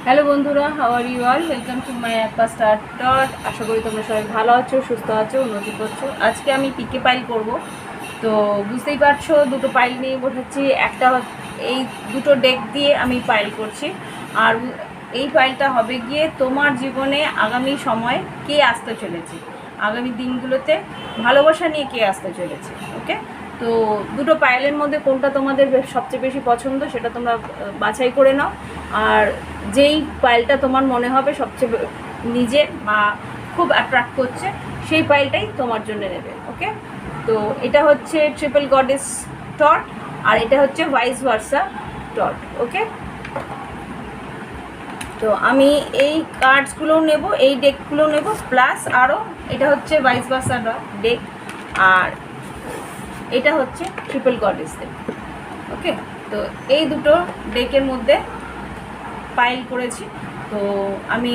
Hello বন্ধুরা, how are you all? Welcome to my appa star dot. আশা করি তোমরা সবাই ভালো আছো, সুস্থ আছো, উন্নতি করছো। আজকে আমি পিকে পাইল করব। তো বুঝতেই পারছো, দুটো পাইল নিয়ে বসেছি। একটা এই দুটো ডেক দিয়ে আমি পাইল করছি। আর এই পাইলটা হবে গিয়ে তোমার জীবনে আগামী সময় কে আসতে চলেছে, আগামী দিনগুলোতে ভালোবাসা নিয়ে কে আসতে চলেছে। ওকে, তো দুটো পাইলের মধ্যে কোনটা তোমাদের সবচেয়ে বেশি পছন্দ সেটা তোমরা বাছাই করে নাও। আর যেই পাইলটা তোমার মনে হবে সবচেয়ে নিজে বা খুব অ্যাট্রাক্ট করছে সেই পাইলটাই তোমার জন্য নেবে। ওকে, তো এটা হচ্ছে ট্রিপল গডেস টট, আর এটা হচ্ছে ভাইস ভার্সা টট। ওকে, তো আমি এই কার্ডসগুলোও নেব, এই ডেকগুলোও নেব, প্লাস আরও এটা হচ্ছে ভাইস ভার্সা ডেক, আর এটা হচ্ছে ট্রিপল গডেস ডেক। ওকে, তো এই দুটো ডেকের মধ্যে পাইল করেছি। তো আমি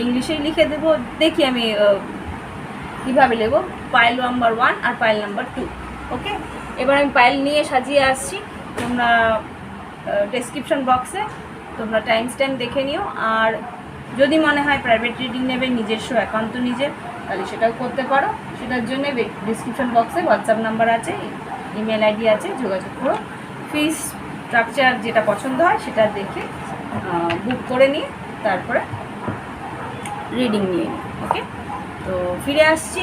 ইংলিশেই লিখে দেবো, দেখি আমি কীভাবে নেব। পাইল নাম্বার 1 আর পাইল নাম্বার 2। ওকে, এবার আমি পাইল নিয়ে সাজিয়ে আসছি। তোমরা ডেসক্রিপশন বক্সে তোমরা টাইম স্ট্যাম্প দেখে নিও। আর যদি মনে হয় প্রাইভেট রিডিং নেবে, নিজস্ব একান্ত নিজের, তাহলে সেটাও করতে পারো। সেটার জন্য ডিসক্রিপশন বক্সে হোয়াটসঅ্যাপ নাম্বার আছে, ইমেল আইডি আছে, যোগাযোগ করো। ফিস স্ট্রাকচার যেটা পছন্দ হয় সেটা দেখে বুক করে নিয়ে তারপরে রিডিং নিয়ে নিই। ওকে, তো ফিরে আসছি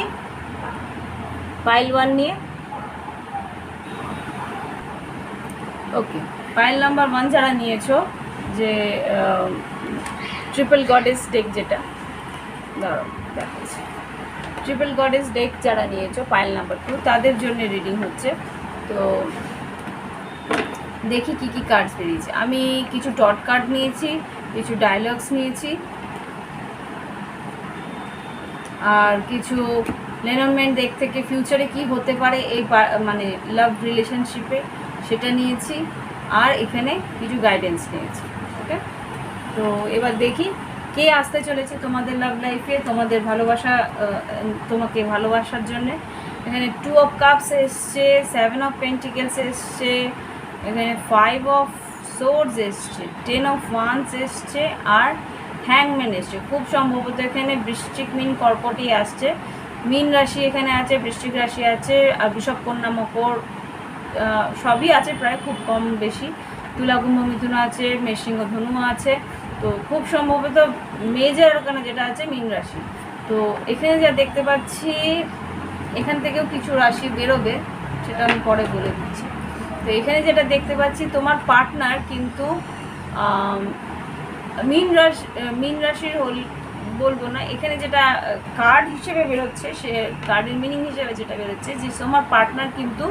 পাইল 1 নিয়ে। ওকে, পাইল নাম্বার 1 যারা নিয়েছো, যে ট্রিপল গডেস ডেক, যেটা দাঁড়াও দেখাচ্ছি, ট্রিপল গডেস ডেক যারা নিয়েছো পাইল নাম্বার 2, তাদের জন্য রিডিং হচ্ছে। তো দেখি কি কি কার্ডস বেরিয়েছে। আমি কিছু টট কার্ড নিয়েছি, কিছু ডায়লগস নিয়েছি, আর কিছু লেনমেন্ট দেখ থেকে ফিউচারে কি হতে পারে এই মানে লাভ রিলেশনশিপে সেটা নিয়েছি, আর এখানে কিছু গাইডেন্স নিয়েছি। ওকে, তো এবার দেখি কে আসতে চলেছে তোমাদের লাভ লাইফে, তোমাদের ভালোবাসা, তোমাকে ভালোবাসার জন্যে। এখানে 2 অফ কাপস এসছে, 7 অফ পেন্টিকেলস এসছে, এখানে 5 অফ সোর্ডস এসছে, 10 অফ ওয়ান্স এসছে, আর হ্যাংম্যান এসছে। খুব সম্ভবত এখানে বৃশ্চিক, মিন, কর্কটই আসছে। মিন রাশি এখানে আছে, বৃশ্চিক রাশি আছে, আর বৃষভ, কন্যা, মকর সবই আছে প্রায়, খুব কম বেশি। তুলা, কুম্ভ, মিথুন আছে, মেষসিংহ, ধনু আছে। তো খুব সম্ভবত মেজর ওখানে যেটা আছে মিন রাশি। তো এখানে যা দেখতে পাচ্ছি এখান থেকেও কিছু রাশি বেরোবে, সেটা আমি পরে বলে দিচ্ছি। তো এখানে যেটা দেখতে পাচ্ছি তোমার পার্টনার কিন্তু মিন রাশির বলবো না, এখানে যেটা কার্ড হিসেবে বেরোচ্ছে, সে কার্ডের মিনিং হিসেবে যেটা বেরোচ্ছে, যে তোমার পার্টনার কিন্তু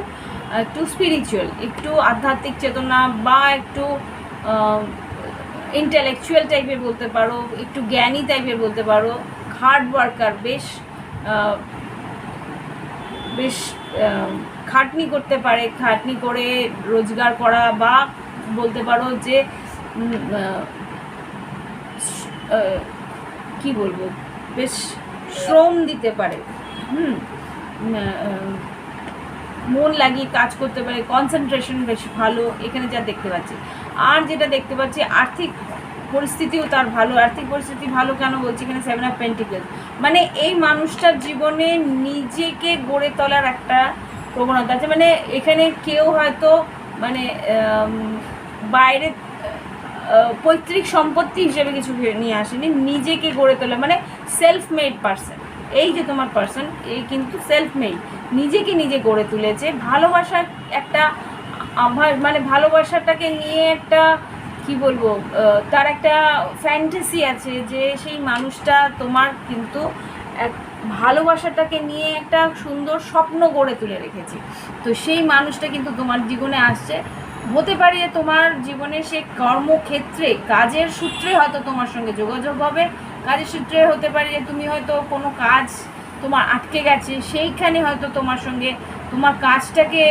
একটু স্পিরিচুয়াল, একটু আধ্যাত্মিক চেতনা, বা একটু ইন্টেলেকচুয়াল টাইপের বলতে পারো, একটু জ্ঞানী টাইপের বলতে পারো, হার্ড ওয়ার্কার, বেশ বেশ খাটনি করতে পারে, খাটনি করে রোজগার করা, বা বলতে পারো যে কি বলবো, বেশ শ্রম দিতে পারে, মন লাগিয়ে কাজ করতে পারে, কনসেন্ট্রেশন বেশ ভালো এখানে যা দেখতে পাচ্ছি। আর যেটা দেখতে পাচ্ছি আর্থিক পরিস্থিতিও তার ভালো। আর্থিক পরিস্থিতি ভালো কেন বলছি, এখানে 7 অফ পেন্টিকেলস, মানে এই মানুষটার জীবনে নিজেকে গড়ে তোলার একটা প্রবণতা আছে। মানে এখানে কেউ হয়তো মানে বাইরে পৈতৃক সম্পত্তি হিসেবে কিছু নিয়ে আসেনি, নিজেকে গড়ে তোলা, মানে সেলফ মেড পার্সন। এই যে তোমার পার্সন, এই কিন্তু সেলফ মেড, নিজেকে নিজে গড়ে তুলেছে। ভালোবাসার একটা মানে ভালোবাসাটাকে নিয়ে একটা কি বলবো, তার একটা ফ্যান্টাসি আছে, যে সেই মানুষটা তোমার কিন্তু এক ভালোবাসাটাকে নিয়ে একটা সুন্দর স্বপ্ন গড়ে তুলে রেখেছে। তো সেই মানুষটা কিন্তু তোমার জীবনে আসছে। হতে পারে যে তোমার জীবনে সে কর্মক্ষেত্রে কাজের সূত্রে হয়তো তোমার সঙ্গে যোগাযোগ হবে, কাজের সূত্রে হতে পারে যে তুমি হয়তো কোনো কাজ তোমার আটকে গেছে, সেইখানে হয়তো তোমার সঙ্গে তোমার কাজটাকে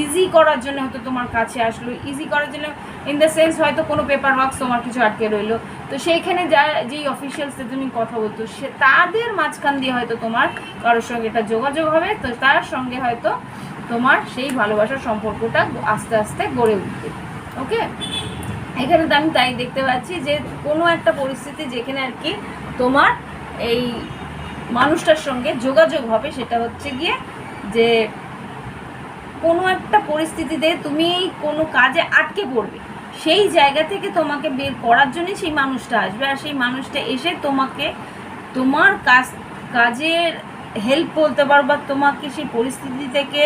ইজি করার জন্য হয়তো তোমার কাছে আসলো, ইজি করার জন্য ইন দ্য সেন্স হয়তো কোনো পেপার ওয়ার্কস তোমার কিছু আটকে রইলো, তো সেইখানে যেই অফিসিয়ালসে তুমি কথা বলতো, সে তাদের মাঝখান দিয়ে হয়তো তোমার কারোর সঙ্গে এটা যোগাযোগ হবে। তো তার সঙ্গে হয়তো তোমার সেই ভালোবাসার সম্পর্কটা আস্তে আস্তে গড়ে উঠবে। ওকে, এখানে তো আমি তাই দেখতে পাচ্ছি যে কোনো একটা পরিস্থিতি যেখানে আর কি তোমার এই মানুষটার সঙ্গে যোগাযোগ হবে, সেটা হচ্ছে গিয়ে যে কোনো একটা পরিস্থিতিতে তুমি কোনো কাজে আটকে পড়বে, সেই জায়গা থেকে তোমাকে বের করার জন্যই সেই মানুষটা আসবে। আর সেই মানুষটা এসে তোমাকে তোমার কাজের হেল্প বলতে পারো, বা তোমাকে সেই পরিস্থিতি থেকে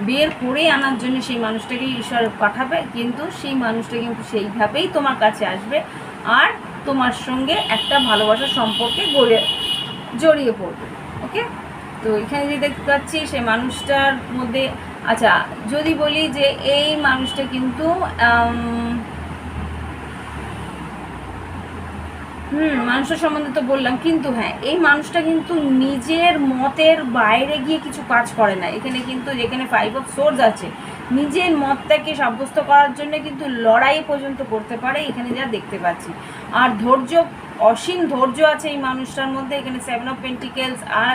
বের করে আনার জন্য সেই মানুষটাকে ঈশ্বর পাঠাবে। কিন্তু সেই মানুষটা কিন্তু সেইভাবেই তোমার কাছে আসবে আর তোমার সঙ্গে একটা ভালোবাসার সম্পর্কে জড়িয়ে পড়বে। ওকে, তো এখানে যে দেখতে পাচ্ছি সেই মানুষটার মধ্যে, আচ্ছা যদি বলি যে এই মানুষটা কিন্তু মানুষের সম্বন্ধে তো বললাম, কিন্তু হ্যাঁ এই মানুষটা কিন্তু নিজের মতের বাইরে গিয়ে কিছু কাজ করে না। এখানে কিন্তু যেখানে 5 অফ সোর্স আছে, নিজের মতটাকে সাব্যস্ত করার জন্য কিন্তু লড়াই পর্যন্ত করতে পারে, এখানে যা দেখতে পাচ্ছি। আর ধৈর্য, অসীম ধৈর্য আছে এই মানুষটার মধ্যে। এখানে 7 অফ পেন্টিকেলস আর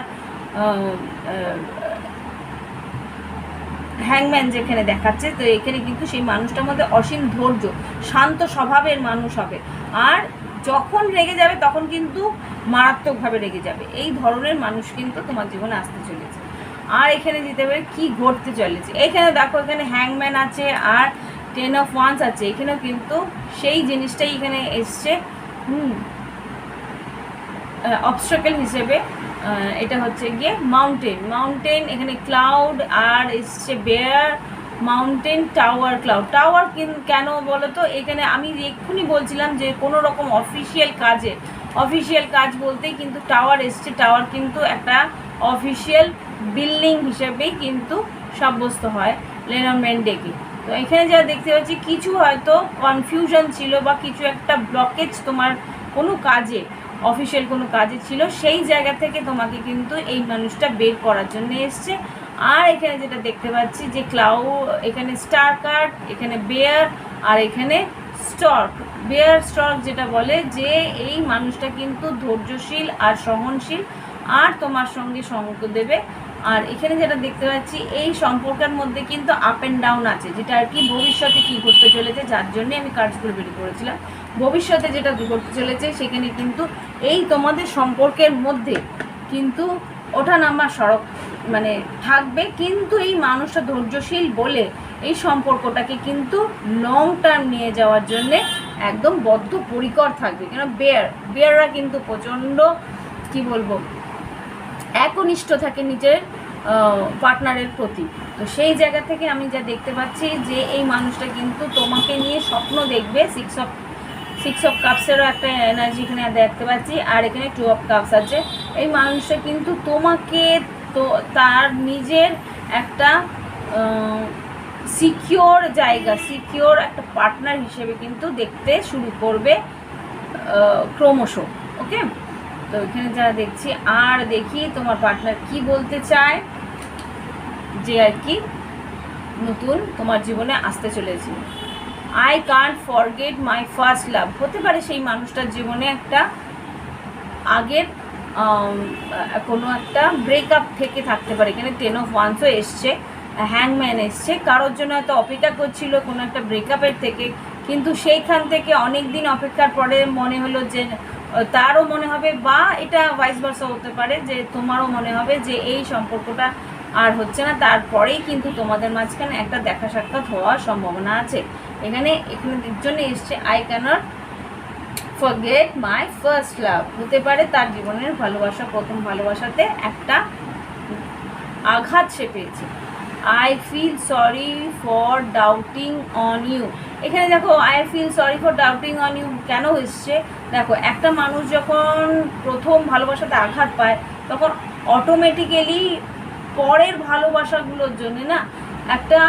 হ্যাংম্যান যেখানে দেখাচ্ছে, তো এখানে কিন্তু সেই মানুষটার মধ্যে অসীম ধৈর্য, শান্ত স্বভাবের মানুষ হবে। আর যখন রেগে যাবে তখন কিন্তু মারাত্মকভাবে রেগে যাবে। এই ধরনের মানুষ কিন্তু তোমার জীবনে আসতে চলেছে। আর এখানে যেতে পারে কি ঘটতে চলেছে, এখানে দেখো এখানে হ্যাংম্যান আছে আর 10 অফ ওয়ান্স আছে। এখানেও কিন্তু সেই জিনিসটাই এখানে এসছে অবস্ট্রাকল হিসেবে। এটা হচ্ছে গিয়ে মাউন্টেন, এখানে ক্লাউড আর এসছে bear, mountain, tower, cloud. Tower কেন বলো তো, এখানে আমি এক্ষুনি বলছিলাম যে কোনো রকম অফিসিয়াল কাজ বলতেই কিন্তু টাওয়ার এসছে। টাওয়ার কিন্তু একটা অফিসিয়াল বিল্ডিং হিসেবেই কিন্তু সাব্যস্ত হয় লেনরম্যান ডেকে। তো এখানে যা দেখতে পাচ্ছি কিছু হয়তো কনফিউশন ছিল বা কিছু একটা ব্লকেজ তোমার কোনো কাজে, অফিসিয়াল কোনো কাজে ছিল, সেই জায়গা থেকে তোমাকে কিন্তু এই মানুষটা বের করার জন্য এসছে। আর এখানে যেটা দেখতে পাচ্ছি যে এখানে স্টার কার্ড, এখানে বেয়ার আর এখানে স্টর্ক যেটা বলে যে এই মানুষটা কিন্তু ধৈর্যশীল আর সহনশীল আর তোমার সঙ্গে সঙ্গ দেবে। আর এখানে যেটা দেখতে পাচ্ছি এই সম্পর্কের মধ্যে কিন্তু আপ অ্যান্ড ডাউন আছে, যেটা আর কি ভবিষ্যতে কী ঘটতে চলেছে, যার জন্যে আমি কার্ডসগুলো বের করেছিলাম। ভবিষ্যতে যেটা ঘটতে চলেছে সেখানে কিন্তু এই তোমাদের সম্পর্কের মধ্যে কিন্তু ওঠানামা সড়ক মানে থাকবে, কিন্তু এই মানুষটা ধৈর্যশীল বলে এই সম্পর্কটাকে কিন্তু লং টার্ম নিয়ে যাওয়ার জন্যে একদম বদ্ধপরিকর থাকবে। কেন বেয়াররা কিন্তু প্রচণ্ড কি বলবো একনিষ্ঠ থাকে নিজের পার্টনারের প্রতি। তো সেই জায়গা থেকে আমি যা দেখতে পাচ্ছি যে এই মানুষটা কিন্তু তোমাকে নিয়ে স্বপ্ন দেখবে। সিক্স অফ কাপসেরও একটা এনার্জি এখানে দেখতে পাচ্ছি, আর এখানে 2 অফ কাপস আছে। এই মানুষটা কিন্তু তোমাকে তো তার নিজের একটা সিকিওর একটা পার্টনার হিসেবে কিন্তু দেখতে শুরু করবে ক্রমশ। ওকে, তো এখানে যা দেখছি, আর দেখি তোমার পার্টনার কি বলতে চায়, যে আর কি নতুন তোমার জীবনে আসতে চলেছে। I can't forget my first love. হতে পারে সেই মানুষটার জীবনে একটা আগের কোনো একটা ব্রেকআপ থেকে থাকতে পারে। এখানে 10 অফ ওয়ান্সও এসছে, হ্যাংম্যান এসছে। কারোর জন্য হয়তো অপেক্ষা করছিল কোনো একটা ব্রেকআপের থেকে, কিন্তু সেইখান থেকে অনেক দিন অপেক্ষার পরে মনে হলো যে তারও মনে হবে, বা এটা ভাইস ভার্সা হতে পারে যে তোমারও মনে হবে যে এই সম্পর্কটা আর হচ্ছে না, তারপরেই কিন্তু তোমাদের মাঝখানে একটা দেখা সাক্ষাৎ হওয়ার সম্ভাবনা আছে। এখানে জন্য এসছে I can't forget my first love. হতে পারে তার জীবনের ভালোবাসা, প্রথম ভালোবাসাতে একটা আঘাত সে পেয়েছে। I feel sorry for doubting on you. এখানে দেখো I feel sorry for doubting on you কেন এসছে, দেখো একটা মানুষ যখন প্রথম ভালোবাসাতে আঘাত পায় তখন অটোমেটিক্যালি পরের ভালোবাসাগুলোর জন্য না একটা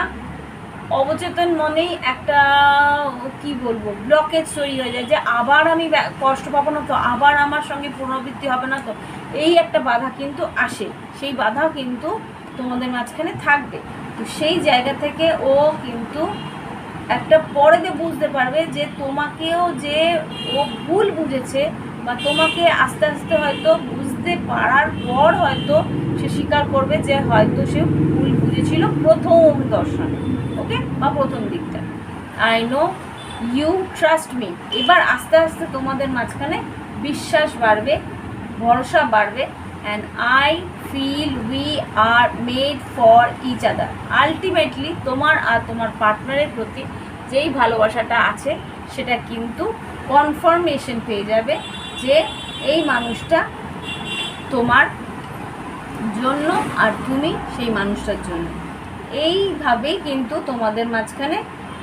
অবচেতন মনেই একটা কি বলবো ব্লকেজ তৈরি হয়ে যায়, যে আবার আমি কষ্ট পাবো না তো, আবার আমার সঙ্গে পুনরাবৃত্তি হবে না তো, এই একটা বাধা কিন্তু আসে। সেই বাধাও কিন্তু তোমাদের মাঝখানে থাকবে। তো সেই জায়গা থেকে ও কিন্তু একটা পরেতে বুঝতে পারবে যে তোমাকেও যে ও ভুল বুঝেছে, বা তোমাকে আস্তে আস্তে হয়তো বুঝতে পারার পর হয়তো সে স্বীকার করবে যে হয়তো সে ভুল বুঝেছিল প্রথম দর্শনে। ওকে, বা প্রথম দিকটা। I know you trust me. এবার আস্তে আস্তে তোমাদের মাঝখানে বিশ্বাস বাড়বে, ভরসা বাড়বে, and I feel we are made for each other. Ultimately তোমার আর তোমার পার্টনারের প্রতি যেই ভালোবাসাটা আছে সেটা কিন্তু কনফার্মেশন পেয়ে যাবে যে এই মানুষটা তোমার জন্য আর তুমি সেই মানুষটার জন্য। এইভাবেই কিন্তু তোমাদের মাঝখানে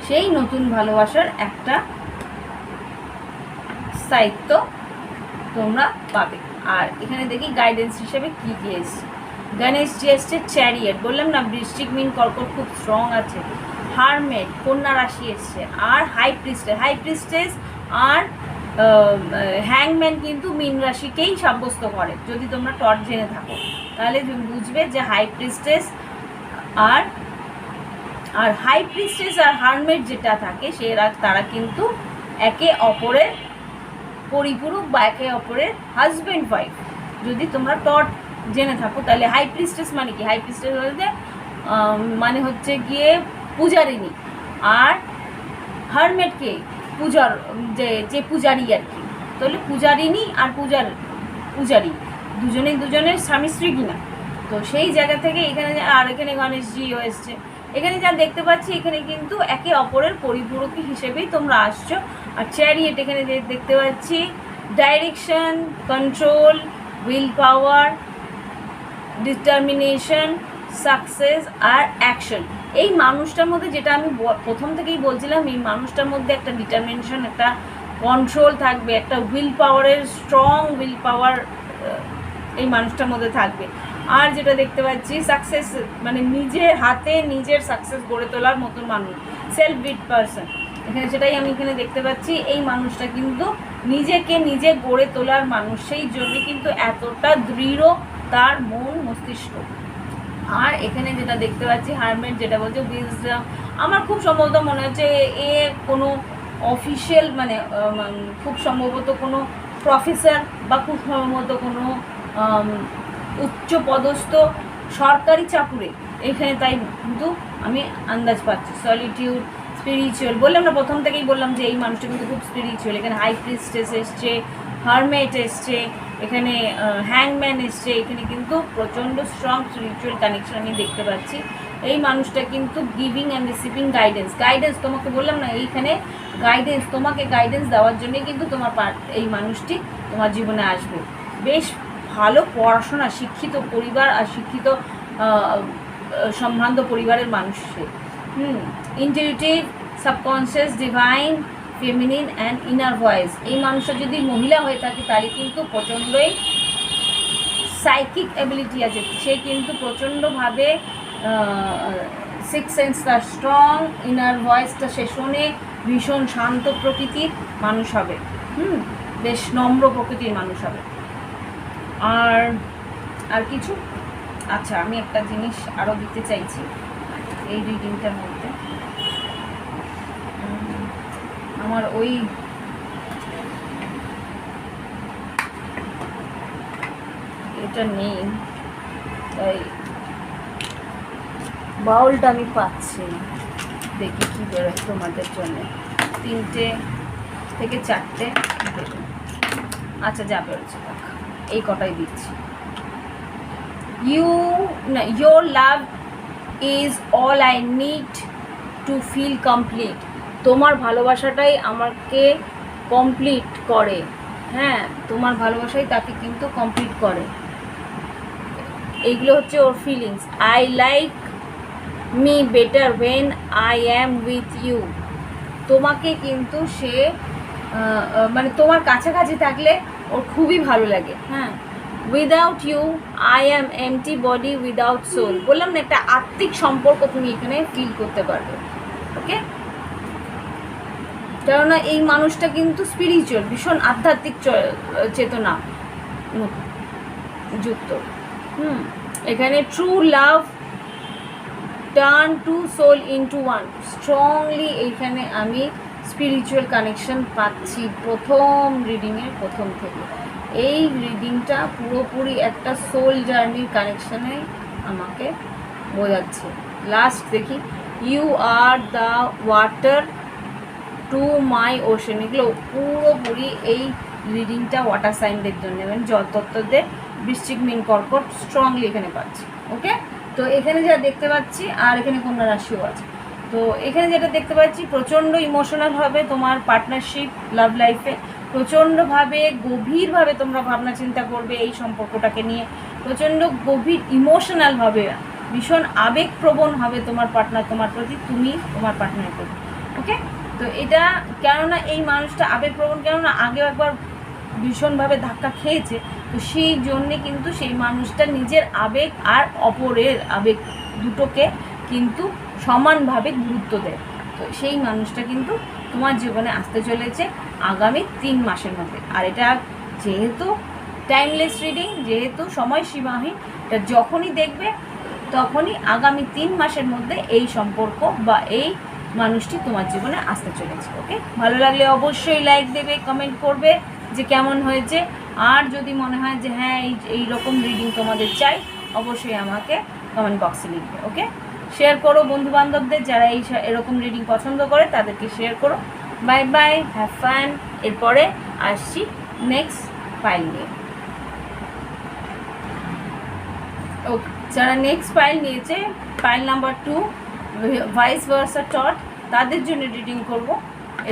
সেই নতুন ভালোবাসার একটা স্থায়িত্ব তোমরা পাবে। আর এখানে দেখি গাইডেন্স হিসেবে কী কী এসছে। গণেশজি এসছে চ্যারিয়েট, বললাম না বৃশ্চিক মিন কর্কট খুব স্ট্রং আছে। হারমেট কন্যা রাশি এসছে, আর হাই প্রিস্টেস আর হ্যাংম্যান কিন্তু মীন রাশিকেই সাব্যস্ত করে। যদি তোমরা টট জেনে থাকো তাহলে বুঝবে যে হাই প্রিস্টেস আর হাই প্রিস্টেস আর হারমেট যেটা থাকে তারা কিন্তু একে অপরের পরিপূরক বা একে অপরের হাজব্যান্ড ওয়াইফ। যদি তোমরা টট জেনে থাকো তাহলে হাই প্রিস্টেস মানে কি, হাই প্রিস্টেস বলতে মানে হচ্ছে গিয়ে পূজারিনী, আর হারমেটকে যে পূজারী আর কি। তাহলে পূজারিনী আর পূজারী দুজনের স্বামী স্ত্রী কিনা। তো সেই জায়গা থেকে এখানে আর এখানে গণেশজিও এসছে। এখানে যা দেখতে পাচ্ছি এখানে কিন্তু একে অপরের পরিপূরক হিসেবেই তোমরা আসছো। আর চ্যারিয়েট এখানে দেখতে পাচ্ছি direction, control, will power, determination, success আর অ্যাকশন। এই মানুষটার মধ্যে যেটা আমি প্রথম থেকেই বলছিলাম, এই মানুষটার মধ্যে একটা ডিটারমিনেশন, একটা কন্ট্রোল থাকবে, একটা উইল পাওয়ারের স্ট্রং উইল পাওয়ার এই মানুষটার মধ্যে থাকবে। আর যেটা দেখতে পাচ্ছি সাকসেস, মানে নিজের হাতে নিজের সাকসেস গড়ে তোলার মতন মানুষ, সেলফ বিড পারসন। এখানে সেটাই আমি এখানে দেখতে পাচ্ছি। এই মানুষটা কিন্তু নিজেকে নিজে গড়ে তোলার মানুষ, সেই জন্য কিন্তু এতটা দৃঢ় তার মন মস্তিষ্ক। আর এখানে যেটা দেখতে পাচ্ছি হারমেট, যেটা বলছে উইজডম। আমার খুব সম্ভবত মনে হচ্ছে এ কোনো অফিসিয়াল, মানে খুব সম্ভবত কোনো প্রফেসর বা খুব সম্ভবত কোনো উচ্চপদস্থ সরকারি চাকুরে এখানে, তাই কিন্তু আমি আন্দাজ পাচ্ছি। সলিটিউড, স্পিরিচুয়াল, বললাম না প্রথম থেকেই বললাম যে এই মানুষটা কিন্তু খুব স্পিরিচুয়াল। এখানে হাই প্রিস্টেস এসছে, হারমেট এসছে, এখানে হ্যাংম্যান এসছে। এখানে কিন্তু প্রচণ্ড স্ট্রং স্পিরিচুয়াল কানেকশন আমি দেখতে পাচ্ছি। এই মানুষটা কিন্তু গিভিং অ্যান্ড রিসিভিং গাইডেন্স তোমাকে বললাম না, এইখানে তোমাকে গাইডেন্স দেওয়ার জন্যই কিন্তু এই মানুষটি তোমার জীবনে আসবে। বেশ ভালো পড়াশোনা, শিক্ষিত পরিবার আর শিক্ষিত সম্ভ্রান্ত পরিবারের মানুষ সে। Intuitive, subconscious, divine, feminine and inner voice. এই মানুষটা যদি মহিলা হয়ে থাকে তাহলে কিন্তু প্রচণ্ডই সাইকিক অ্যাবিলিটি আছে। সে কিন্তু প্রচণ্ডভাবে সিক্স সেন্স তার স্ট্রং, ইনার ভয়েসটা সে শোনে, ভীষণ শান্ত প্রকৃতির মানুষ হবে। বেশ নম্র প্রকৃতির মানুষ হবে। আর কিছু, আচ্ছা আমি একটা জিনিস আরও দিতে চাইছি এই রিডিংটার মধ্যে। আমার ওই এটা নেই, তাই বাউলটা আমি পাচ্ছি না। দেখি কী বেরোয় তোমাদের জন্য। 3টে থেকে 4টে দেবো। আচ্ছা যা বেরোচ্ছে এই কটাই দিচ্ছি। Your love is all I need to feel complete. তোমার ভালোবাসাটাই আমাকে কমপ্লিট করে। হ্যাঁ, তোমার ভালোবাসাই তাকে কিন্তু কমপ্লিট করে। এইগুলো হচ্ছে ওর feelings. I like me better when I am with you. তোমাকে কিন্তু সে মানে তোমার কাছাকাছি থাকলে ওর খুবই ভালো লাগে। হ্যাঁ, without you I am empty body without soul. বললাম না, একটা আত্মিক সম্পর্ক তুমি এখানে ফিল করতে পারবে। ওকে, কেননা এই মানুষটা কিন্তু স্পিরিচুয়াল, ভীষণ আধ্যাত্মিক চেতনা যুক্ত। এখানে true love turn two soul into one. Strongly এইখানে আমি স্পিরিচুয়াল কানেকশন পাচ্ছি প্রথম রিডিংয়ের প্রথম থেকে। এই রিডিংটা পুরোপুরি একটা সোল জার্নির কানেকশানে আমাকে বোঝাচ্ছে। লাস্ট দেখি, you are the water to my ocean, এগুলো পুরোপুরি এই রিডিংটা ওয়াটার সাইনদের জন্য, মানে জলতত্ত্বদের বৃশ্চিক, মীন, কর্কট স্ট্রংলি এখানে পাচ্ছি। ওকে, তো এখানে যা দেখতে পাচ্ছি, আর এখানে কন্যা রাশিও আছে। তো এখানে যেটা দেখতে পাচ্ছি, প্রচণ্ড ইমোশনাল হবে তোমার পার্টনারশিপ লাভ লাইফে, প্রচণ্ডভাবে গভীরভাবে তোমরা ভাবনা চিন্তা করবে এই সম্পর্কটাকে নিয়ে, প্রচণ্ড গভীর ইমোশনাল হবে, ভীষণ আবেগপ্রবণ হবে তোমার পার্টনার তোমার প্রতি, তুমি তোমার পার্টনারের প্রতি। ওকে, তো এটা কেননা এই মানুষটা আবেগপ্রবণ, কেননা আগেও একবার ভীষণভাবে ধাক্কা খেয়েছে, তো সেই জন্যে কিন্তু সেই মানুষটা নিজের আবেগ আর অপরের আবেগ দুটোকে কিন্তু সমানভাবে গুরুত্ব দেয়। তো সেই মানুষটা কিন্তু তোমার জীবনে আসতে চলেছে আগামী 3 মাসের মধ্যে। আর এটা যেহেতু টাইমলেস রিডিং, যেহেতু সময়সীমাহীন, এটা যখনই দেখবে তখনই আগামী 3 মাসের মধ্যে এই সম্পর্ক বা এই মানুষটি তোমার জীবনে আসতে চলেছে। ওকে, ভালো লাগলে অবশ্যই লাইক দেবে, কমেন্ট করবে যে কেমন হয়েছে, আর যদি মনে হয় যে হ্যাঁ এই রকম রিডিং তোমাদের চাই, অবশ্যই আমাকে কমেন্ট বক্সে লিখবে। ওকে, শেয়ার করো বন্ধুবান্ধবদের, যারা এরকম রিডিং পছন্দ করে তাদেরকে শেয়ার করো। Bye bye, have fun. এরপরে আসছি নেক্সট ফাইল নিয়ে। ওকে, যারা নেক্সট ফাইল নিয়েছে, ফাইল নাম্বার 2 ভাইস ভার্সা টট, তাদের জন্য রিডিং করব।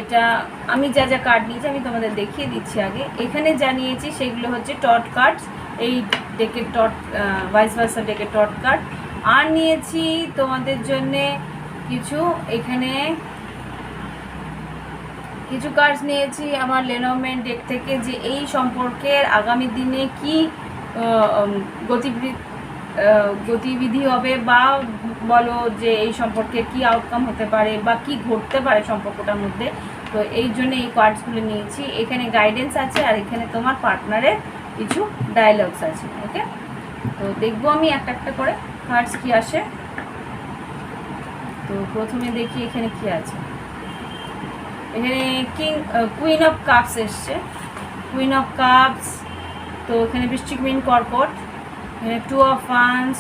এটা আমি যা যা কার্ড নিয়েছি আমি তোমাদের দেখিয়ে দিচ্ছি আগে। এখানে যা নিয়েছি সেগুলো হচ্ছে টট কার্ডস, এই ডেকের টট, ভাইস ভার্সা ডেকের টট কার্ড। আর নিয়েছি তোমাদের জন্যে কিছু, এখানে কিছু কার্ডস নিয়েছি আমার লেনরম্যান ডেক থেকে, যে এই সম্পর্কের আগামী দিনে কি গতিবিধি হবে, বা বলো যে এই সম্পর্কে কি আউটকাম হতে পারে বা কি ঘটতে পারে সম্পর্কটার মধ্যে। তো এই জন্য এই কার্ডসগুলো নিয়েছি। এখানে গাইডেন্স আছে আর এখানে তোমার পার্টনারের কিছু ডায়লগস আছে। ওকে, তো দেখবো আমি একটা একটা করে কার্ডস কি আসে। তো প্রথমে দেখি এখানে কি আছে। এখানে কুইন অফ কাপস এসছে, কুইন অফ কাপস। তো এখানে বৃশ্চিক, মীন, কর্কট। এখানে 2 অফ ওয়ান্স,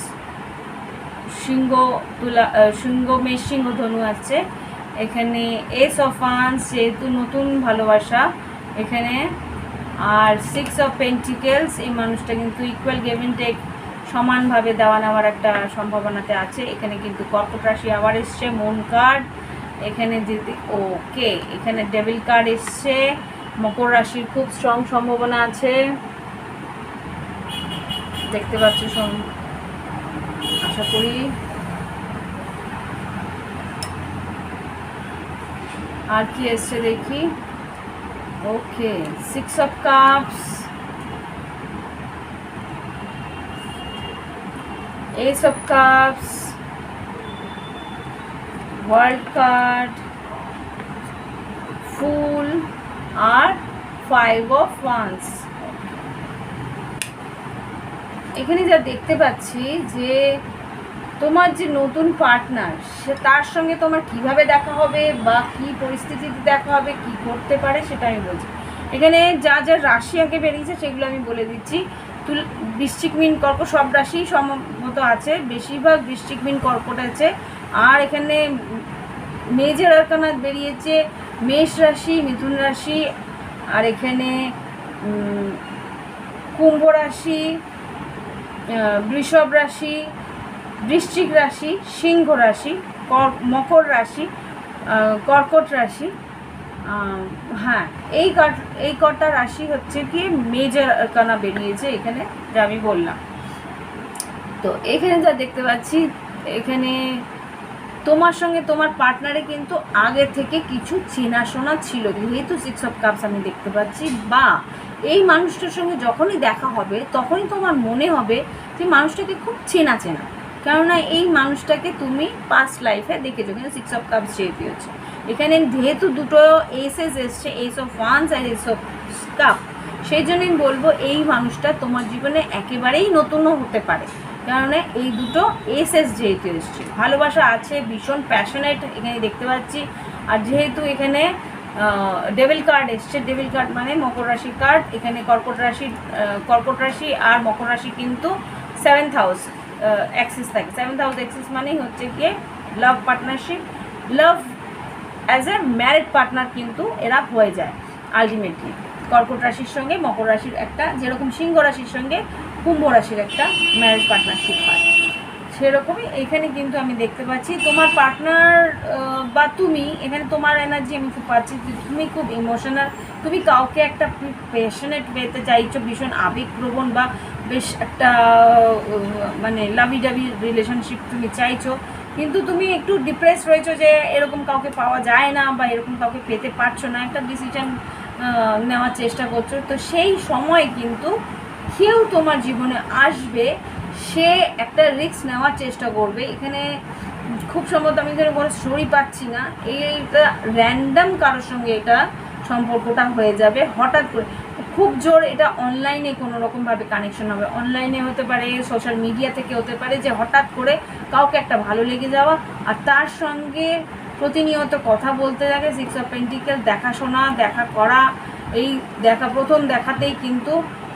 সিংহ, তুলা, সিংহ, মেষ, সিংহ, ধনু আছে। এখানে এস অফ ওয়ান্স, যেহেতু নতুন ভালোবাসা এখানে। আর 6 অফ পেন্টিকেলস, এই মানুষটা কিন্তু ইকুয়াল গিভ এন্ড টেক, সমানভাবে দেওয়া নেওয়ার একটা সম্ভাবনাতে আছে। এখানে কিন্তু কর্কট রাশি আবার এসছে, মুন কার্ড। এখানে যদি ওকে, এখানে ডেভিল কার্ড এসছে, মকর রাশির খুব স্ট্রং সম্ভাবনা আছে, দেখতে পাচ্ছি আশা করি। আর কি এসছে দেখি। Okay, 6 of cups, ace of cups, world card, fool, আর 5 অফ ওয়ান্স। এখানে যা দেখতে পাচ্ছি যে তোমার যে নতুন পার্টনার, সে তার সঙ্গে তোমার কিভাবে দেখা হবে বা কি পরিস্থিতিতে দেখা হবে, কি করতে পারে সেটা আমি বলছি। এখানে যা যা রাশি আগে বেরিয়েছে সেগুলো আমি বলে দিচ্ছি। বৃশ্চিক, মীন, কর্কট সব রাশি সম্ভবত আছে, বেশিরভাগ বৃশ্চিক, মীন, কর্কট আছে। আর এখানে মেজর আরকানা বেরিয়েছে মেষ রাশি, মিথুন রাশি, আর এখানে কুম্ভ রাশি, বৃষভ রাশি, বৃশ্চিক রাশি, সিংহ রাশি, মকর রাশি, কর্কট রাশি। হ্যাঁ, এই কটা রাশি হচ্ছে কি মেজর আরকানা বেরিয়েছে এখানে, যা আমি বললাম। তো এখানে যা দেখতে পাচ্ছি, এখানে তোমার সঙ্গে তোমার পার্টনারে কিন্তু আগে থেকে কিছু চেনাশোনা ছিল, যেহেতু 6 অফ কাপস আমি দেখতে পাচ্ছি। বা এই মানুষটার সঙ্গে যখনই দেখা হবে তখনই তোমার মনে হবে যে মানুষটাকে খুব চেনা চেনা, কেননা এই মানুষটাকে তুমি পাস্ট লাইফে দেখেছো। কিন্তু 6 অফ কাপস যেহেতু হচ্ছে এখানে, যেহেতু দুটো এসেস এসছে, এস অফ ওয়ান্স আর এস অফ কাপ, সেই জন্যই বলবো এই মানুষটা তোমার জীবনে একেবারেই নতুনও হতে পারে, কারণ এই দুটো এসএস যেহেতু এসছে, ভালোবাসা আছে, ভীষণ প্যাশনেট এখানে দেখতে পাচ্ছি। আর যেহেতু এখানে ডেভিল কার্ড এসছে, ডেভিল কার্ড মানে মকর রাশির কার্ড। এখানে কর্কট রাশি আর মকর রাশি কিন্তু 7th হাউস অ্যাক্সিস থাকে। 7th হাউস অ্যাক্সিস মানেই হচ্ছে গিয়ে love partnership, love as a married partner কিন্তু এরা হয়ে যায় আলটিমেটলি। কর্কট রাশির সঙ্গে মকর রাশির একটা, যেরকম সিংহ রাশির সঙ্গে কুম্ভ রাশির একটা ম্যারেজ পার্টনারশিপ হয়, সেরকমই এখানে কিন্তু আমি দেখতে পাচ্ছি তোমার পার্টনার বা তুমি, এখানে তোমার এনার্জি আমি খুব পাচ্ছি যে তুমি খুব ইমোশনাল, তুমি কাউকে একটা প্যাশনেট পেতে চাইছো, ভীষণ আবেগপ্রবণ বা বেশ একটা মানে লাভি ডাভি রিলেশনশিপ তুমি চাইছো, কিন্তু তুমি একটু ডিপ্রেস রয়েছো যে এরকম কাউকে পাওয়া যায় না বা এরকম কাউকে পেতে পারছো না, একটা ডিসিশন নেওয়ার চেষ্টা করছো। তো সেই সময় কিন্তু কেউ তোমার জীবনে আসবে, সে একটা রিস্ক নেওয়ার চেষ্টা করবে। এখানে খুব সম্ভবত আমি এখানে কোনো স্টোরি পাচ্ছি না, এইটা র্যান্ডাম কারোর সঙ্গে এটা সম্পর্কটা হয়ে যাবে হঠাৎ করে, খুব জোর এটা অনলাইনে কোনো রকমভাবে কানেকশন হবে, অনলাইনে হতে পারে, সোশ্যাল মিডিয়া থেকে হতে পারে, যে হঠাৎ করে কাউকে একটা ভালো লেগে যাওয়া আর তার সঙ্গে প্রতিনিয়ত কথা বলতে থাকে। 6 অফ পেন্টিকেল, দেখাশোনা, দেখা করা, এই দেখা প্রথম দেখাতেই কিন্তু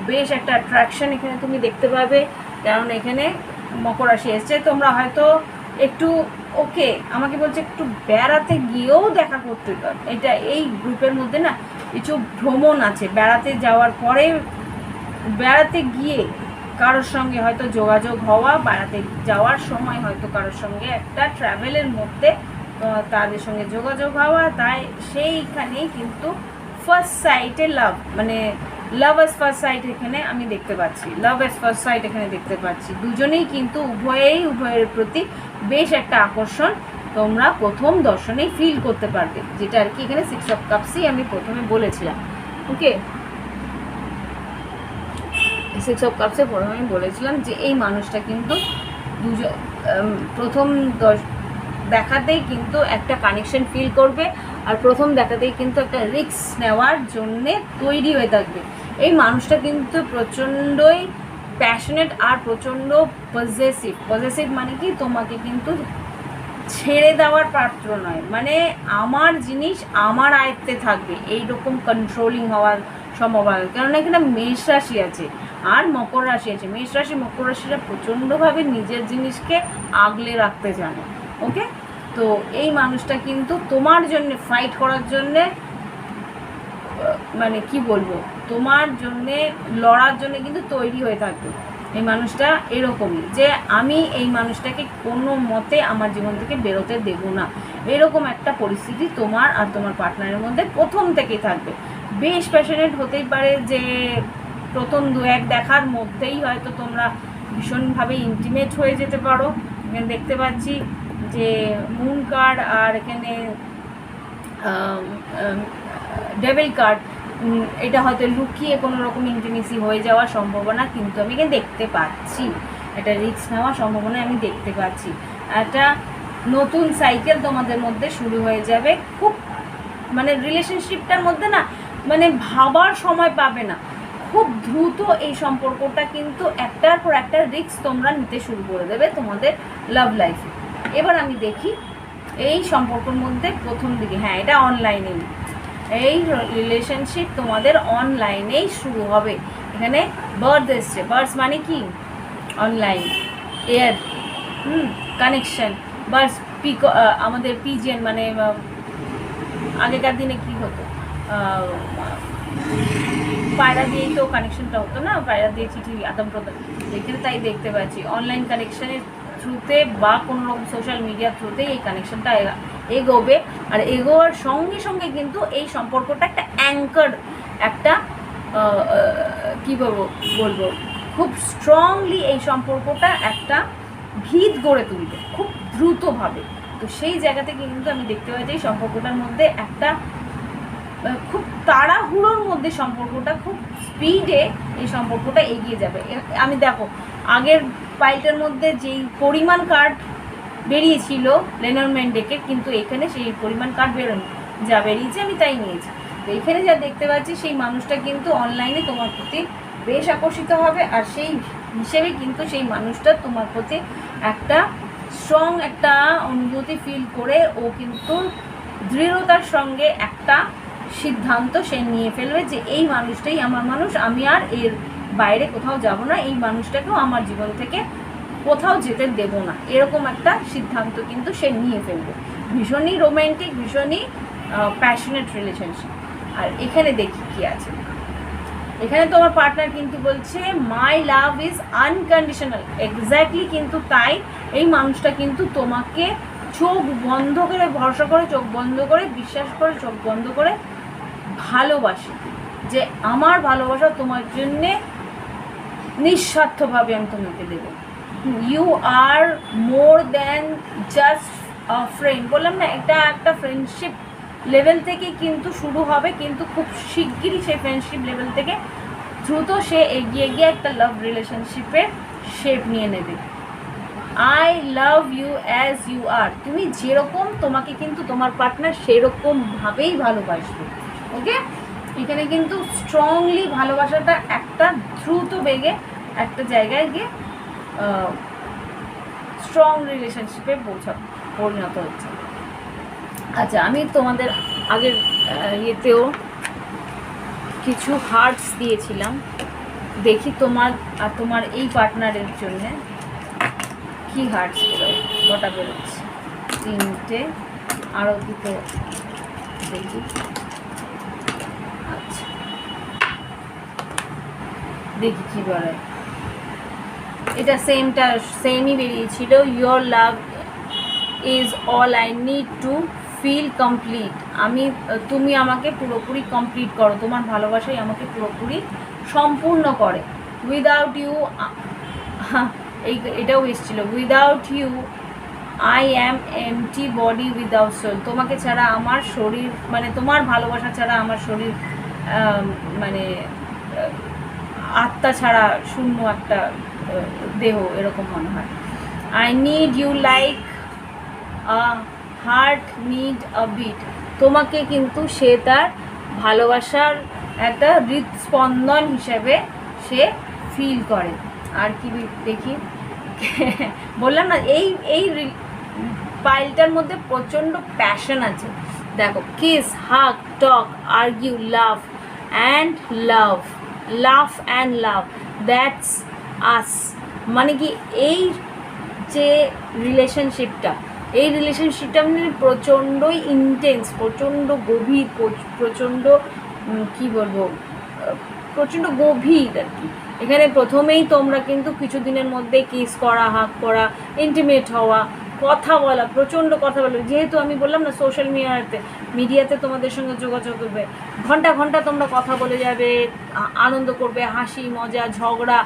বেশ একটা অ্যাট্রাকশন এখানে তুমি দেখতে পাবে, কারণ এখানে মকর রাশি এসছে। তোমরা হয়তো একটু ওকে আমাকে বলছে একটু বেড়াতে গিয়েও দেখা করতে পারো, এটা এই গ্রুপের মধ্যে না কিছু ভ্রমণ আছে, বেড়াতে যাওয়ার পরে বেড়াতে গিয়ে কারোর সঙ্গে হয়তো যোগাযোগ হওয়া, বেড়াতে যাওয়ার সময় হয়তো কারোর সঙ্গে একটা ট্রাভেলের মধ্যে তাদের সঙ্গে যোগাযোগ হওয়া, তাই সেইখানেই কিন্তু ফার্স্ট সাইটে লাভ, মানে লাভ এস ফার্স্ট সাইট এখানে আমি দেখতে পাচ্ছি, লাভ এস ফার্স্ট সাইট এখানে দেখতে পাচ্ছি। দুজনেই কিন্তু উভয়ের প্রতি বেশ একটা আকর্ষণ তোমরা প্রথম দর্শনেই ফিল করতে পারবে, যেটা আর কি এখানে 6 অফ কাপসই আমি প্রথমে বলেছিলাম। ওকে, 6 অফ কাপসে প্রথমে আমি বলেছিলাম যে এই মানুষটা কিন্তু প্রথম দেখাতেই কিন্তু একটা কানেকশন ফিল করবে, আর প্রথম দেখাতেই কিন্তু একটা রিস্ক নেওয়ার জন্যে তৈরি হয়ে থাকবে। এই মানুষটা কিন্তু প্রচণ্ডই প্যাশনেট আর প্রচণ্ড পজেসিভ মানে কি তোমাকে কিন্তু ছেড়ে দেওয়ার পাত্র নয়, মানে আমার জিনিস আমার আয়ত্তে থাকবে এইরকম কন্ট্রোলিং হওয়ার সম্ভাবনা, কেননা এখানে মেষ রাশি আছে আর মকর রাশি আছে। মেষ রাশি মকর রাশিরা প্রচণ্ডভাবে নিজের জিনিসকে আগলে রাখতে জানে। ওকে, তো এই মানুষটা কিন্তু তোমার জন্য ফাইট করার জন্যে, মানে কি বলবো, তোমার জন্যে লড়ার জন্য কিন্তু তৈরি হয়ে থাকবে। এই মানুষটা এরকমই যে আমি এই মানুষটাকে কোনো মতে আমার জীবন থেকে বেরোতে দেব না, এরকম একটা পরিস্থিতি তোমার আর তোমার পার্টনারের মধ্যে প্রথম থেকেই থাকবে। বেশ প্যাশনেট হতেই পারে যে প্রথম 2-1 দেখার মধ্যেই হয়তো তোমরা ভীষণভাবে ইন্টিমেট হয়ে যেতে পারো। এখানে দেখতে পাচ্ছি যে মুন কার্ড আর এখানে ডেভিল কার্ড, এটা হয়তো লুকিয়ে কোনো রকম ইন্টিমেসি হয়ে যাওয়ার সম্ভাবনা কিন্তু আমি এখানে দেখতে পাচ্ছি, একটা রিস্ক নেওয়ার সম্ভাবনা আমি দেখতে পাচ্ছি। একটা নতুন সাইকেল তোমাদের মধ্যে শুরু হয়ে যাবে, খুব মানে রিলেশনশিপটার মধ্যে না মানে ভাবার সময় পাবে না, খুব দ্রুত এই সম্পর্কটা কিন্তু একটার পর একটা রিস্ক তোমরা নিতে শুরু করে দেবে তোমাদের লাভ লাইফে। এবার আমি দেখি এই সম্পর্কের মধ্যে প্রথম দিকে, হ্যাঁ এটা অনলাইনেই, এই রিলেশনশিপ তোমাদের অনলাইনেই শুরু হবে। এখানে বার্থ এসছে, বার্থ মানে কি অনলাইন, এয়ার কানেকশন, বার্থ আমাদের পিজিএন মানে আগেকার দিনে কি হতো, পায়রা দিয়েই তো কানেকশনটা হতো না, পায়রা দিয়ে চিঠি আদান প্রদান, এখানে তাই দেখতে পাচ্ছি অনলাইন কানেকশনের থ্রুতে বা কোনো রকম সোশ্যাল মিডিয়ার থ্রুতেই এই কানেকশনটা এগোবে। আর এগোয়ার সঙ্গে সঙ্গে কিন্তু এই সম্পর্কটা একটা অ্যাঙ্কার, একটা কী বলবো খুব স্ট্রংলি এই সম্পর্কটা একটা ভিত গড়ে তুলবে খুব দ্রুতভাবে। তো সেই জায়গা থেকে কিন্তু আমি দেখতে পাচ্ছি এই সম্পর্কটার মধ্যে একটা খুব তাড়াহুড়োর মধ্যে সম্পর্কটা খুব স্পিডে এই সম্পর্কটা এগিয়ে যাবে। আমি দেখো আগের পাইলটার মধ্যে যেই পরিমাণ কার্ড বেরিয়েছিল লেনরম্যান ডেকে, কিন্তু এখানে সেই পরিমাণ কার্ড বেরোনি, যা বেরিয়েছে আমি তাই নিয়েছি। তো এখানে যা দেখতে পাচ্ছি সেই মানুষটা কিন্তু অনলাইনে তোমার প্রতি বেশ আকর্ষিত হবে, আর সেই হিসেবে কিন্তু সেই মানুষটা তোমার প্রতি একটা স্ট্রং একটা অনুভূতি ফিল করে ও কিন্তু দৃঢ়তার সঙ্গে একটা সিদ্ধান্ত সে নিয়ে ফেলবে যে এই মানুষটাই আমার মানুষ, আমি আর এর বাইরে কোথাও যাব না, এই মানুষটাকেও আমার জীবন থেকে কোথাও যেতে দেব না, এরকম একটা সিদ্ধান্ত কিন্তু সে নিয়ে ফেলবে। ভীষণই রোম্যান্টিক, ভীষণই প্যাশনেট রিলেশনশিপ। আর এখানে দেখি কি আছে, এখানে তোমার পার্টনার কিন্তু বলছে মাই লাভ ইজ আনকন্ডিশনাল। এক্স্যাক্টলি কিন্তু তাই, এই মানুষটা কিন্তু তোমাকে চোখ বন্ধ করে, ভরসা করে, চোখ বন্ধ করে, বিশ্বাস করে, চোখ বন্ধ করে ভালোবাসে, যে আমার ভালোবাসা তোমার জন্যে নিঃস্বার্থভাবে আমি তোমাকে দেবো। You are more than just friend. বললাম না, এটা একটা ফ্রেন্ডশিপ লেভেল থেকে কিন্তু শুরু হবে, কিন্তু খুব শিগগিরই সেই ফ্রেন্ডশিপ লেভেল থেকে দ্রুত সে এগিয়ে গিয়ে একটা লাভ রিলেশনশিপের শেপ নিয়ে নেবে। I love you as you are. তুমি যেরকম, তোমাকে কিন্তু তোমার পার্টনার সেরকমভাবেই ভালোবাসবে। ওকে, এখানে কিন্তু স্ট্রংলি ভালোবাসাটা একটা দ্রুত বেগে একটা জায়গায় গিয়ে স্ট্রং রিলেশনশিপে পরিণত হচ্ছে। আচ্ছা, আমি তোমাদের আগের ইয়েতেও কিছু হার্টস দিয়েছিলাম, দেখি তোমার আর তোমার এই পার্টনারের জন্যে কি হার্টস বেরোয়, কটা বেরোচ্ছে, 3টে, আরও দুটো দেখি। আচ্ছা, দেখি কী বেরোয়। এটা সেমই বেরিয়েছিল, your love is all I need to feel complete. তুমি আমাকে পুরোপুরি কমপ্লিট করো, তোমার ভালোবাসাই আমাকে পুরোপুরি সম্পূর্ণ করে। উইদাউট ইউ, এটাও এসেছিলো, without you I am empty body without soul. তোমাকে ছাড়া আমার শরীর, মানে তোমার ভালোবাসা ছাড়া আমার শরীর মানে আত্মা ছাড়া শূন্য একটা দেহ, এরকম মনে হয়। I need you like a heart need a beat. তোমাকে কিন্তু সে তার ভালোবাসার একটা হৃদস্পন্দন হিসেবে সে ফিল করে। আর কি দেখি, বললাম না এই পাইলটার মধ্যে প্রচণ্ড প্যাশন আছে। দেখো, kiss, hug, talk, argue, love and love, love and love, that's us. মানে কি, এই যে রিলেশনশিপটা, এই রিলেশনশিপটা মানে প্রচণ্ডই ইন্টেন্স, প্রচণ্ড গভীর, প্রচণ্ড কী বলবো, প্রচণ্ড গভীর আর কি। এখানে প্রথমেই তোমরা কিন্তু কিছুদিনের মধ্যে কিস করা, হাগ করা, ইন্টিমেট হওয়া, কথা বলা, প্রচণ্ড কথা বলবে। যেহেতু আমি বললাম না, সোশ্যাল মিডিয়াতে তোমাদের সঙ্গে যোগাযোগ করবে, ঘন্টা ঘন্টা তোমরা কথা বলে যাবে, আনন্দ করবে, হাসি মজা, ঝগড়া,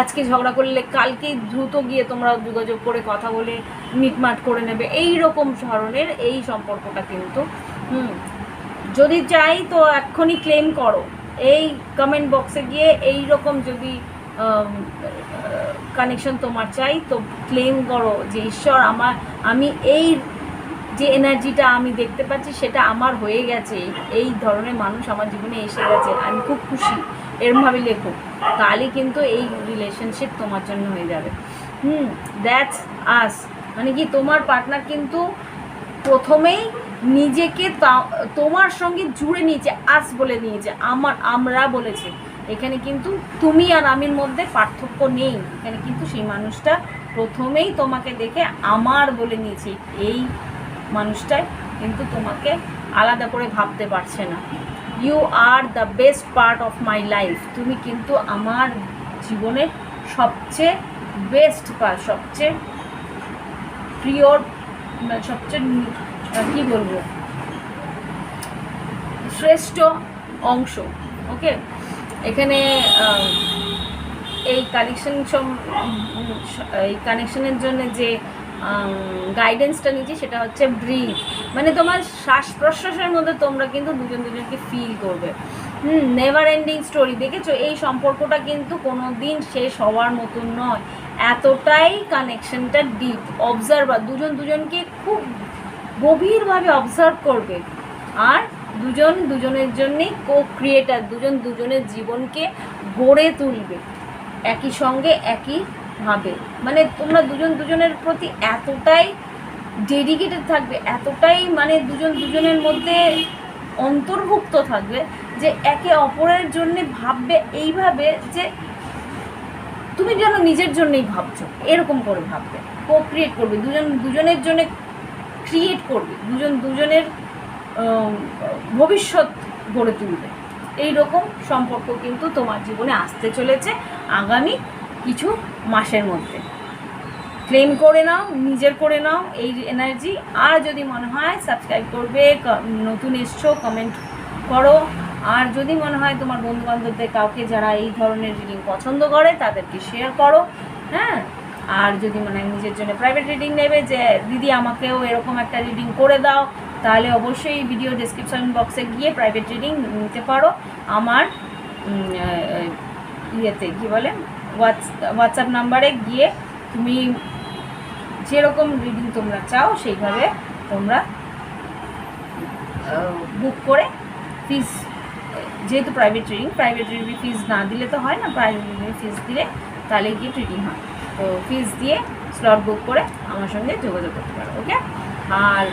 আজকে ঝগড়া করলে কালকেই দ্রুত গিয়ে তোমরা যোগাযোগ করে কথা বলে মিটমাট করে নেবে। এই রকম ধরনের এই সম্পর্কটা কিন্তু যদি চাই তো এক্ষুনি ক্লেম করো, এই কমেন্ট বক্সে গিয়ে এই রকম যদি কানেকশন তোমার চাই তো ক্লেম করো যে ঈশ্বর, আমি এই যে এনার্জিটা আমি দেখতে পাচ্ছি সেটা আমার হয়ে গেছে, এই ধরনের মানুষ আমার জীবনে এসে গেছে, আমি খুব খুশি, এরমভাবে লেখো, তাহলে কিন্তু এই রিলেশনশিপ তোমার জন্য হয়ে যাবে। দ্যাটস আস, মানে কি তোমার পার্টনার কিন্তু প্রথমেই নিজেকে তোমার সঙ্গে জুড়ে নিয়েছে, আস বলে নিয়েছে, আমরা বলেছে। এখানে কিন্তু তুমি আর আমির মধ্যে পার্থক্য নেই, এখানে কিন্তু সেই মানুষটা প্রথমেই তোমাকে দেখে আমার বলে নিয়েছে। এই মানুষটাই কিন্তু তোমাকে আলাদা করে ভাবতে পারছে না। You are the best part of my life. তুমি কিন্তু আমার জীবনের সবচেয়ে বেস্ট পার্ট, সবচেয়ে প্রিয়, সবচেয়ে কী বলবো, শ্রেষ্ঠ অংশ। ওকে, এখানে এই কানেকশনের জন্য যে গাইডেন্সটা নিচ্ছি সেটা হচ্ছে ব্রিথ, মানে তোমার শ্বাস প্রশ্বাসের মধ্যে তোমরা কিন্তু দুজনকে ফিল করবে। Never ending story. দেখেছো, এই সম্পর্কটা কিন্তু কোনো দিন শেষ হওয়ার মতন নয়, এতটাই কানেকশনটা ডিপ। অবজার্ভার, দুজনকে খুব গভীরভাবে অবজার্ভ করবে, আর দুজনের জন্যেই ক্রিয়েটার, দুজনের জীবনকে গড়ে তুলবে একই সঙ্গে একইভাবে। মানে তোমরা দুজনের প্রতি এতটাই ডেডিকেটেড থাকবে, এতটাই মানে দুজনের মধ্যে অন্তর্ভুক্ত থাকবে যে একে অপরের জন্য ভাববে এইভাবে যে তুমি যেন নিজের জন্যই ভাবছো, এরকম করে ভাববে, ক্রিয়েট করবে, দুজনের জন্য ক্রিয়েট করবে, দুজনের ভবিষ্যৎ গড়ে তুলবে। এই রকম সম্পর্ক কিন্তু তোমার জীবনে আসতে চলেছে আগামী কিছু মাসের মধ্যে। ক্লেম করে নাও, নিজের করে নাও এই এনার্জি। আর যদি মনে হয় সাবস্ক্রাইব করবে, নতুন এসছো কমেন্ট করো। আর যদি মনে হয় তোমার বন্ধুবান্ধবদের কাউকে যারা এই ধরনের রিডিং পছন্দ করে তাদেরকে শেয়ার করো, হ্যাঁ। আর যদি মনে হয় নিজের জন্য প্রাইভেট রিডিং নেবে, যে দিদি আমাকেও এরকম একটা রিডিং করে দাও, তাহলে অবশ্যই ভিডিও ডেসক্রিপশন বক্সে গিয়ে প্রাইভেট রিডিং নিতে পারো। আমার ইয়েতে কী বলে হোয়াটসঅ্যাপ নাম্বারে গিয়ে তুমি যেরকম রিডিং তোমরা চাও সেইভাবে তোমরা বুক করে ফিস, যেহেতু প্রাইভেট রিডিং ফিস না দিলে তো হয় না, প্রাইভেট রিডিং ফিস দিলে তাহলে গিয়ে রিডিং হয়। তো ফিস দিয়ে স্লট বুক করে আমার সঙ্গে যোগাযোগ করতে পারো, ওকে। আর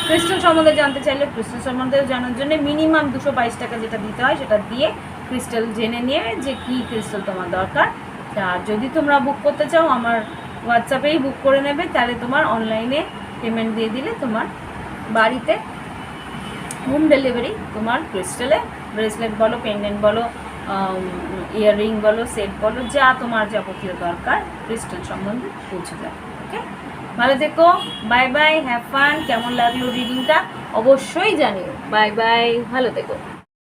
ক্রিস্টাল সম্বন্ধে জানতে চাইলে ক্রিস্টাল সম্বন্ধে জানার জন্য মিনিমাম 222 টাকা যেটা দিতে হয় সেটা দিয়ে ক্রিস্টাল জেনে নিয়ে যে কী ক্রিস্টাল তোমার দরকার। আর যদি তোমরা বুক করতে চাও আমার হোয়াটসঅ্যাপেই বুক করে নেবে, তাহলে তোমার অনলাইনে পেমেন্ট দিয়ে দিলে তোমার বাড়িতে হোম ডেলিভারি তোমার ক্রিস্টালে ব্রেসলেট বলো, পেন্ডেন্ট বলো, ইয়াররিং বলো, সেট বলো, যা তোমার যাবতীয় দরকার ক্রিস্টাল সম্বন্ধে পৌঁছে যাবে, ওকে। ভালো থেকো, বাই বাই, হ্যাভ ফান। কেমন লাগলো রিডিংটা অবশ্যই জানিও। বাই বাই, ভালো থেকো।